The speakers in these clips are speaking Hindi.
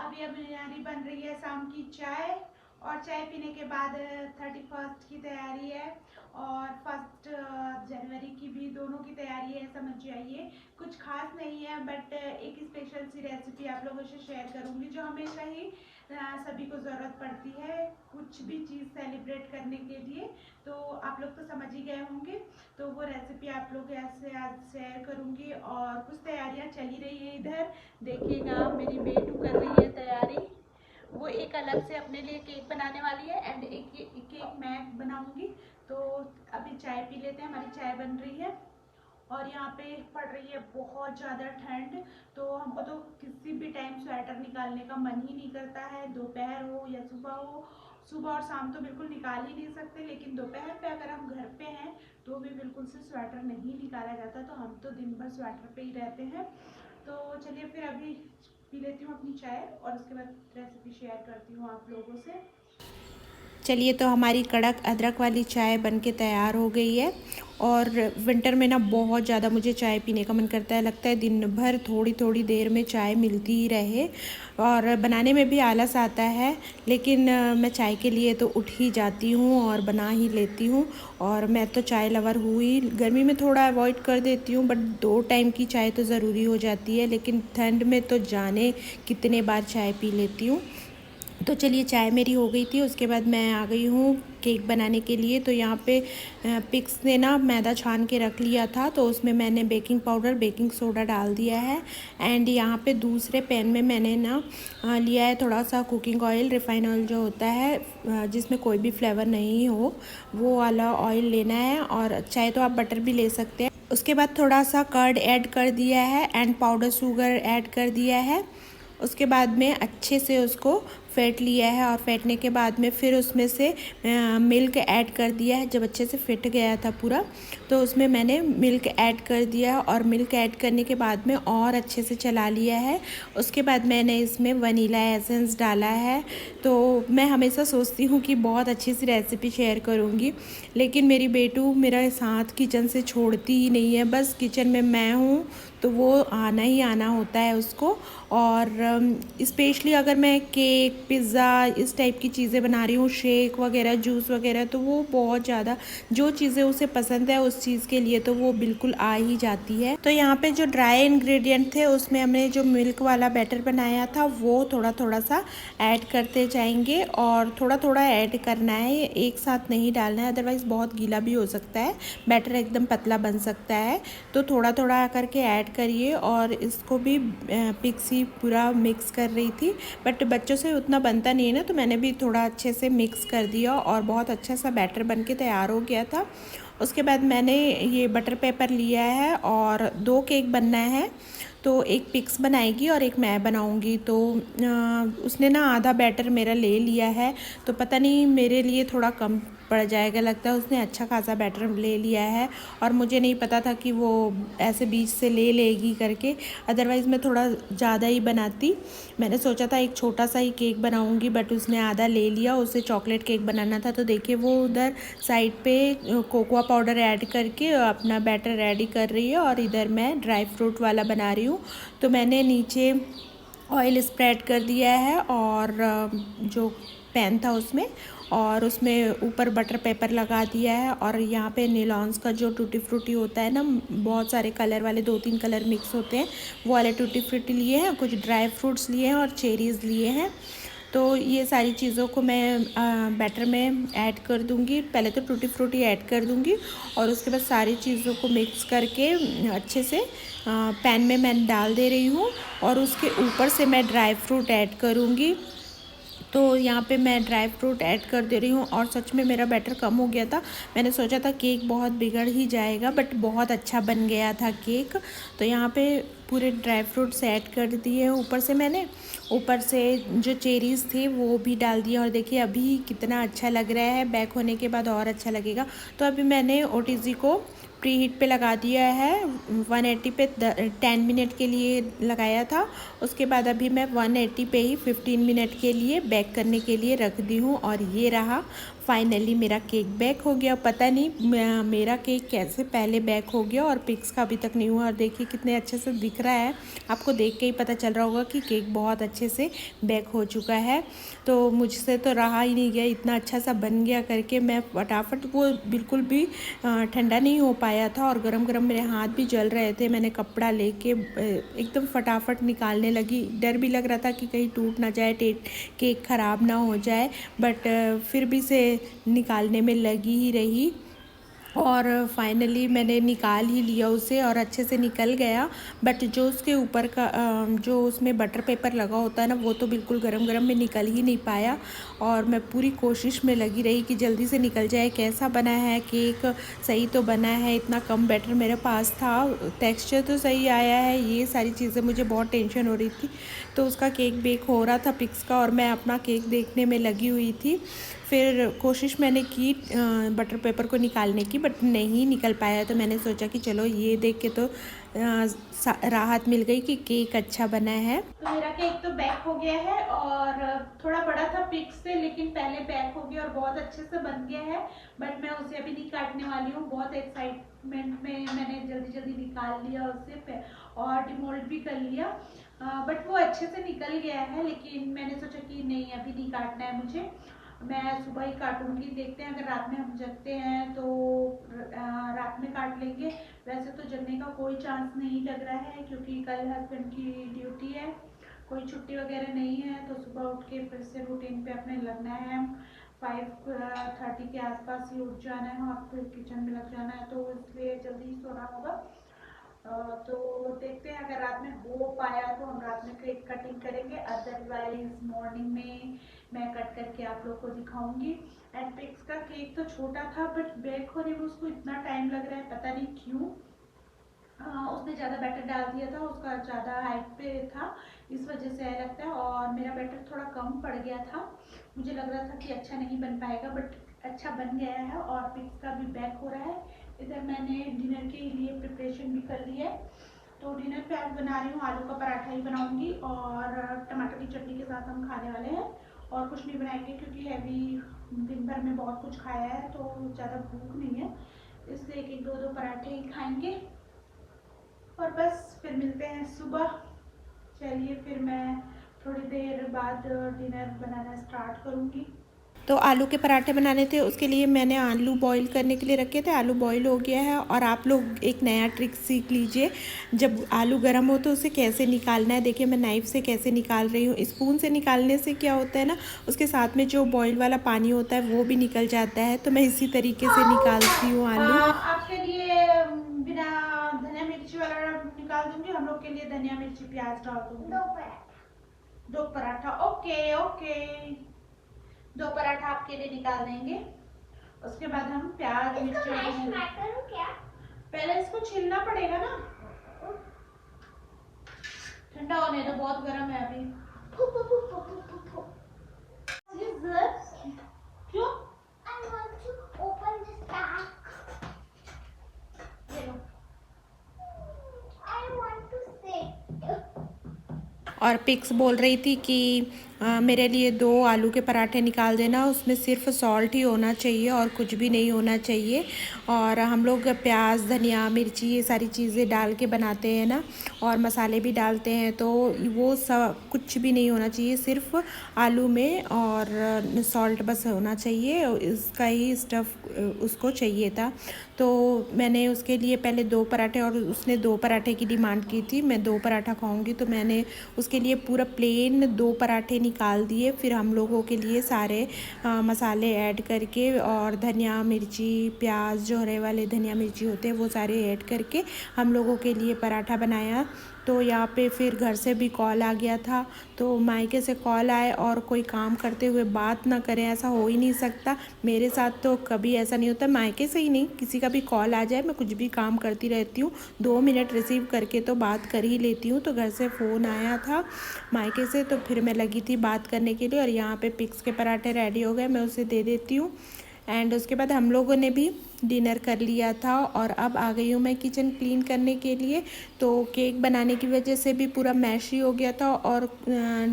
अभी हमारी बन रही है शाम की चाय और चाय पीने के बाद 31st की तैयारी है और 1 जनवरी की भी, दोनों की तैयारी है। समझ जाइए कुछ खास नहीं है, बट एक स्पेशल सी रेसिपी आप लोगों से शेयर करूंगी जो हमेशा ही सभी को ज़रूरत पड़ती है कुछ भी चीज़ सेलिब्रेट करने के लिए। तो आप लोग तो समझ ही गए होंगे, तो वो रेसिपी आप लोग से आज शेयर करूंगी। और कुछ तैयारियां चली रही है इधर, देखिएगा मेरी बेटू कर रही है तैयारी। वो एक अलग से अपने लिए केक बनाने वाली है एंड एक केक मैं बनाऊंगी। तो अभी चाय पी लेते हैं, हमारी चाय बन रही है। और यहाँ पे पड़ रही है बहुत ज़्यादा ठंड, तो हमको तो किसी भी टाइम स्वेटर निकालने का मन ही नहीं करता है, दोपहर हो या सुबह हो। सुबह और शाम तो बिल्कुल निकाल ही नहीं सकते, लेकिन दोपहर पे अगर हम घर पे हैं तो भी बिल्कुल से स्वेटर नहीं निकाला जाता, तो हम तो दिन भर स्वेटर पे ही रहते हैं। तो चलिए फिर अभी पी लेती हूँ अपनी चाय और उसके बाद रेसिपी शेयर करती हूँ आप लोगों से। चलिए, तो हमारी कड़क अदरक वाली चाय बनके तैयार हो गई है। और विंटर में ना बहुत ज़्यादा मुझे चाय पीने का मन करता है, लगता है दिन भर थोड़ी थोड़ी देर में चाय मिलती ही रहे। और बनाने में भी आलस आता है, लेकिन मैं चाय के लिए तो उठ ही जाती हूँ और बना ही लेती हूँ। और मैं तो चाय लवर हुई, गर्मी में थोड़ा अवॉइड कर देती हूँ, बट 2 टाइम की चाय तो ज़रूरी हो जाती है। लेकिन ठंड में तो जाने कितने बार चाय पी लेती हूँ। तो चलिए, चाय मेरी हो गई थी, उसके बाद मैं आ गई हूँ केक बनाने के लिए। तो यहाँ पे पिक्स ने ना मैदा छान के रख लिया था, तो उसमें मैंने बेकिंग पाउडर बेकिंग सोडा डाल दिया है। एंड यहाँ पे दूसरे पैन में मैंने ना लिया है थोड़ा सा कुकिंग ऑयल, रिफाइन ऑयल जो होता है जिसमें कोई भी फ्लेवर नहीं हो, वो वाला ऑयल लेना है। और चाहे तो आप बटर भी ले सकते हैं। उसके बाद थोड़ा सा कर्ड ऐड कर दिया है एंड पाउडर शुगर ऐड कर दिया है। उसके बाद में अच्छे से उसको फेंट लिया है, और फेंटने के बाद में फिर उसमें से मिल्क ऐड कर दिया है। जब अच्छे से फेंट गया था पूरा, तो उसमें मैंने मिल्क ऐड कर दिया, और मिल्क ऐड करने के बाद में और अच्छे से चला लिया है। उसके बाद मैंने इसमें वनीला एसेंस डाला है। तो मैं हमेशा सोचती हूँ कि बहुत अच्छी सी रेसिपी शेयर करूँगी, लेकिन मेरी बेटू मेरा साथ किचन से छोड़ती ही नहीं है। बस किचन में मैं हूँ तो वो आना ही आना होता है उसको। और स्पेशली अगर मैं केक पिज़्ज़ा इस टाइप की चीज़ें बना रही हूँ, शेक वगैरह जूस वगैरह, तो वो बहुत ज़्यादा जो चीज़ें उसे पसंद है उस चीज़ के लिए तो वो बिल्कुल आ ही जाती है। तो यहाँ पे जो ड्राई इंग्रेडिएंट थे उसमें हमने जो मिल्क वाला बैटर बनाया था वो थोड़ा थोड़ा सा ऐड करते जाएंगे, और थोड़ा थोड़ा ऐड करना है, एक साथ नहीं डालना है, अदरवाइज़ बहुत गीला भी हो सकता है, बैटर एकदम पतला बन सकता है। तो थोड़ा थोड़ा करके ऐड करिए। और इसको भी पिक्सी पूरा मिक्स कर रही थी, बट बच्चों से उतना बनता नहीं है ना, तो मैंने भी थोड़ा अच्छे से मिक्स कर दिया और बहुत अच्छा सा बैटर बन के तैयार हो गया था। उसके बाद मैंने ये बटर पेपर लिया है और 2 केक बनना है, तो एक पिक्स बनाएगी और एक मैं बनाऊंगी। तो उसने ना आधा बैटर मेरा ले लिया है, तो पता नहीं मेरे लिए थोड़ा कम पड़ जाएगा, लगता है उसने अच्छा खासा बैटर ले लिया है। और मुझे नहीं पता था कि वो ऐसे बीच से ले लेगी करके, अदरवाइज़ मैं थोड़ा ज़्यादा ही बनाती। मैंने सोचा था एक छोटा सा ही केक बनाऊंगी, बट उसने आधा ले लिया, उसे चॉकलेट केक बनाना था। तो देखिए वो उधर साइड पे कोकोआ पाउडर ऐड करके अपना बैटर रेडी कर रही है, और इधर मैं ड्राई फ्रूट वाला बना रही हूँ। तो मैंने नीचे ऑयल स्प्रेड कर दिया है, और जो पैन था उसमें, और उसमें ऊपर बटर पेपर लगा दिया है। और यहाँ पे नीलॉन्स का जो टूटी फ्रूटी होता है ना, बहुत सारे कलर वाले 2-3 कलर मिक्स होते हैं, वो वाले टूटी फ्रूटी लिए हैं, कुछ ड्राई फ्रूट्स लिए हैं और चेरीज़ लिए हैं। तो ये सारी चीज़ों को मैं बैटर में ऐड कर दूँगी। पहले तो टूटी फ्रूटी ऐड कर दूँगी, और उसके बाद सारी चीज़ों को मिक्स करके अच्छे से पैन में मैं डाल दे रही हूँ, और उसके ऊपर से मैं ड्राई फ्रूट ऐड करूँगी। तो यहाँ पे मैं ड्राई फ्रूट ऐड कर दे रही हूँ, और सच में मेरा बैटर कम हो गया था। मैंने सोचा था केक बहुत बिगड़ ही जाएगा, बट बहुत अच्छा बन गया था केक। तो यहाँ पे पूरे ड्राई फ्रूट्स ऐड कर दिए ऊपर से मैंने, ऊपर से जो चेरीज़ थी वो भी डाल दिया। और देखिए अभी कितना अच्छा लग रहा है, बैक होने के बाद और अच्छा लगेगा। तो अभी मैंने ओटीजी को प्री हीट पे लगा दिया है, 180 पे 10 मिनट के लिए लगाया था। उसके बाद अभी मैं 180 पे ही 15 मिनट के लिए बेक करने के लिए रख दी हूँ, और ये रहा फाइनली मेरा केक बेक हो गया। पता नहीं मेरा केक कैसे पहले बेक हो गया और पिक्स का अभी तक नहीं हुआ। और देखिए कितने अच्छे से दिख रहा है, आपको देख के ही पता चल रहा होगा कि केक बहुत अच्छे से बेक हो चुका है। तो मुझसे तो रहा ही नहीं गया, इतना अच्छा सा बन गया करके मैं फटाफट, वो बिल्कुल भी ठंडा नहीं हो पाया था और गरम गरम मेरे हाथ भी जल रहे थे। मैंने कपड़ा लेके एकदम फटाफट निकालने लगी। डर भी लग रहा था कि कहीं टूट ना जाए, केक ख़राब ना हो जाए, बट फिर भी से निकालने में लगी ही रही और फाइनली मैंने निकाल ही लिया उसे और अच्छे से निकल गया। बट जो उसके ऊपर का जो उसमें बटर पेपर लगा होता है ना, वो तो बिल्कुल गरम गरम में निकल ही नहीं पाया। और मैं पूरी कोशिश में लगी रही कि जल्दी से निकल जाए। कैसा बना है केक, सही तो बना है, इतना कम बैटर मेरे पास था, टेक्सचर तो सही आया है, ये सारी चीज़ें मुझे बहुत टेंशन हो रही थी। तो उसका केक बेक हो रहा था पिक्स का और मैं अपना केक देखने में लगी हुई थी। फिर कोशिश मैंने की बटर पेपर को निकालने की, बट नहीं निकल पाया। तो मैंने सोचा कि चलो ये देख के तो राहत मिल गई कि केक अच्छा बना है। तो मेरा केक तो बेक हो गया है और थोड़ा बड़ा था पिक्स से, लेकिन पहले बेक हो गया और बहुत अच्छे से बन गया है। बट मैं उसे अभी नहीं काटने वाली हूँ, बहुत एक्साइटमेंट में मैंने जल्दी जल्दी निकाल लिया उसे और डिमोल्ड भी कर लिया। बट वो अच्छे से निकल गया है, लेकिन मैंने सोचा कि नहीं अभी नहीं काटना है मुझे, मैं सुबह ही काटूंगी। देखते हैं अगर रात में हम जगते हैं तो रात में काट लेंगे। वैसे तो जगने का कोई चांस नहीं लग रहा है, क्योंकि कल हस्बैंड की ड्यूटी है, कोई छुट्टी वगैरह नहीं है। तो सुबह उठ के फिर से रूटीन पे अपने लगना है। 5:30 के आसपास ही उठ जाना है और फिर किचन में लग जाना है, तो इसलिए जल्दी ही सोना होगा। तो देखते हैं अगर रात में हो पाया तो हम रात में केक कटिंग करेंगे, अदरवाइज मॉर्निंग में मैं कट करके आप लोग को दिखाऊंगी। एंड पिक्स का केक तो छोटा था, बट बेक होने में उसको इतना टाइम लग रहा है, पता नहीं क्यों। उसने ज़्यादा बैटर डाल दिया था, उसका ज़्यादा हाइट पे था, इस वजह से ऐसा लगता है। और मेरा बैटर थोड़ा कम पड़ गया था, मुझे लग रहा था कि अच्छा नहीं बन पाएगा, बट अच्छा बन गया है और पिक्स का भी बेक हो रहा है। इधर मैंने डिनर के लिए प्रिपरेशन भी कर ली है। तो डिनर पे आज बना रही हूँ आलू का पराठा ही बनाऊंगी और टमाटर की चटनी के साथ हम खाने वाले हैं, और कुछ नहीं बनाएंगे क्योंकि हैवी दिन भर में बहुत कुछ खाया है तो ज़्यादा भूख नहीं है, इसलिए एक दो पराठे ही खाएंगे और बस फिर मिलते हैं सुबह। चलिए फिर मैं थोड़ी देर बाद डिनर बनाना स्टार्ट करूँगी। तो आलू के पराठे बनाने थे, उसके लिए मैंने आलू बॉईल करने के लिए रखे थे। आलू बॉईल हो गया है और आप लोग एक नया ट्रिक सीख लीजिए, जब आलू गर्म हो तो उसे कैसे निकालना है। देखिए मैं नाइफ़ से कैसे निकाल रही हूँ। स्पून से निकालने से क्या होता है ना, उसके साथ में जो बॉईल वाला पानी होता है वो भी निकल जाता है। तो मैं इसी तरीके से निकालती हूँ आलू। आपके लिए बिना धनिया मिर्ची वाला निकाल दूंगी, हम लोग के लिए धनिया मिर्ची प्याज डाल दूंगी। दो पराठा, ओके ओके, दो पराठा आपके लिए निकाल देंगे। उसके बाद हम प्याज मिर्ची क्या? पहले इसको छीलना पड़ेगा ना, ठंडा होने दो, बहुत गर्म है अभी। क्यों? I want to open this pack. I want to sit. और पिक्स बोल रही थी कि मेरे लिए 2 आलू के पराठे निकाल देना, उसमें सिर्फ सॉल्ट ही होना चाहिए और कुछ भी नहीं होना चाहिए। और हम लोग प्याज धनिया मिर्ची ये सारी चीज़ें डाल के बनाते हैं ना, और मसाले भी डालते हैं, तो वो सब कुछ भी नहीं होना चाहिए, सिर्फ आलू में और सॉल्ट बस होना चाहिए। इसका ही स्टफ़ उसको चाहिए था। तो मैंने उसके लिए पहले 2 पराठे, और उसने 2 पराठे की डिमांड की थी, मैं 2 पराठा खाऊंगी, तो मैंने उसके लिए पूरा प्लेन 2 पराठे निकाल दिए। फिर हम लोगों के लिए सारे मसाले ऐड करके और धनिया मिर्ची प्याज जो हरे वाले धनिया मिर्ची होते हैं वो सारे ऐड करके हम लोगों के लिए पराठा बनाया। तो यहाँ पे फिर घर से भी कॉल आ गया था, तो मायके से कॉल आए और कोई काम करते हुए बात ना करें, ऐसा हो ही नहीं सकता। मेरे साथ तो कभी ऐसा नहीं होता, मायके से ही नहीं, किसी का भी कॉल आ जाए मैं कुछ भी काम करती रहती हूँ, 2 मिनट रिसीव करके तो बात कर ही लेती हूँ। तो घर से फ़ोन आया था मायके से, तो फिर मैं लगी थी बात करने के लिए। और यहाँ पे पिक्स के पराठे रेडी हो गए, मैं उसे दे देती हूँ। एंड उसके बाद हम लोगों ने भी डिनर कर लिया था और अब आ गई हूँ मैं किचन क्लीन करने के लिए। तो केक बनाने की वजह से भी पूरा मैश ही हो गया था और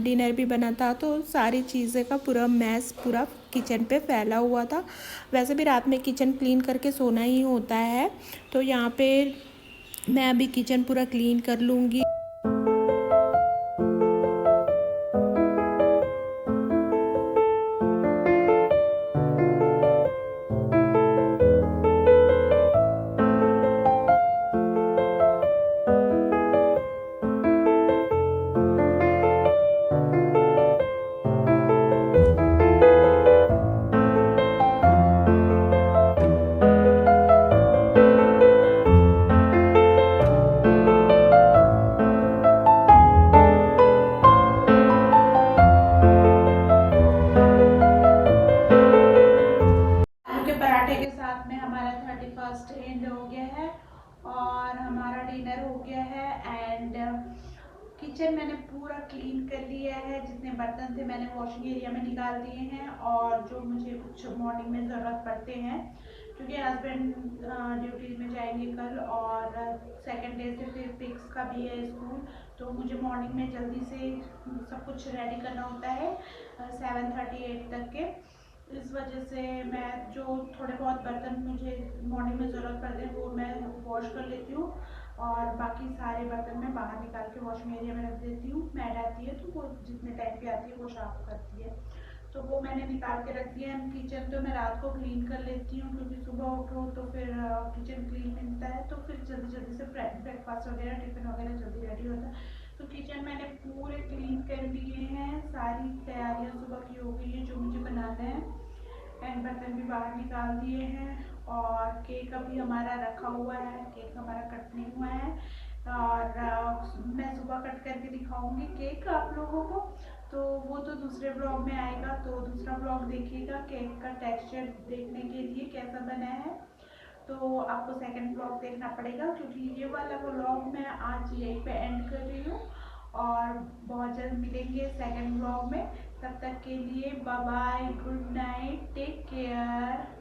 डिनर भी बना था, तो सारी चीज़ें का पूरा मैश पूरा किचन पे फैला हुआ था। वैसे भी रात में किचन क्लीन करके सोना ही होता है। तो यहाँ पे मैं अभी किचन पूरा क्लीन कर लूँगी। के साथ में हमारा 31st एंड हो गया है और हमारा डिनर हो गया है। एंड किचन मैंने पूरा क्लीन कर लिया है, जितने बर्तन थे मैंने वॉशिंग एरिया में निकाल दिए हैं और जो मुझे कुछ मॉर्निंग में ज़रूरत पड़ते हैं क्योंकि हस्बैंड ड्यूटी में जाएंगे कल और सेकंड डे से फिर पिक्स का भी है स्कूल, तो मुझे मॉर्निंग में जल्दी से सब कुछ रेडी करना होता है 7:38 तक के। इस वजह से मैं जो थोड़े बहुत बर्तन मुझे मॉर्निंग में ज़रूरत पड़ते हैं वो मैं वॉश कर लेती हूँ और बाकी सारे बर्तन मैं बाहर निकाल के वॉशिंग एरिया में रख देती हूँ। मैड आती है तो वो जितने टाइम पे आती है वो साफ करती है, तो वो मैंने निकाल के रख दिया है। किचन तो मैं रात को क्लीन कर लेती हूँ क्योंकि सुबह उठो तो फिर किचन क्लीन मिलता है तो फिर जल्दी जल्दी से ब्रेकफास्ट वगैरह टिफिन वगैरह जल्दी रेडी होता है। तो किचन मैंने पूरे क्लीन कर लिए हैं, सारी तैयारियाँ सुबह की हो गई है जो मुझे बनाना है एंड बर्तन भी बाहर निकाल दिए हैं और केक अभी हमारा रखा हुआ है, केक हमारा कट नहीं हुआ है और मैं सुबह कट करके दिखाऊंगी केक आप लोगों को, तो वो तो दूसरे ब्लॉग में आएगा, तो दूसरा ब्लॉग देखिएगा केक का टेक्सचर देखने के लिए कैसा बना है। तो आपको सेकंड ब्लॉग देखना पड़ेगा क्योंकि ये वाला ब्लॉग मैं आज यहीं पे एंड कर रही हूँ और बहुत जल्द मिलेंगे सेकंड ब्लॉग में। तब तक के लिए bye bye, good night, take care.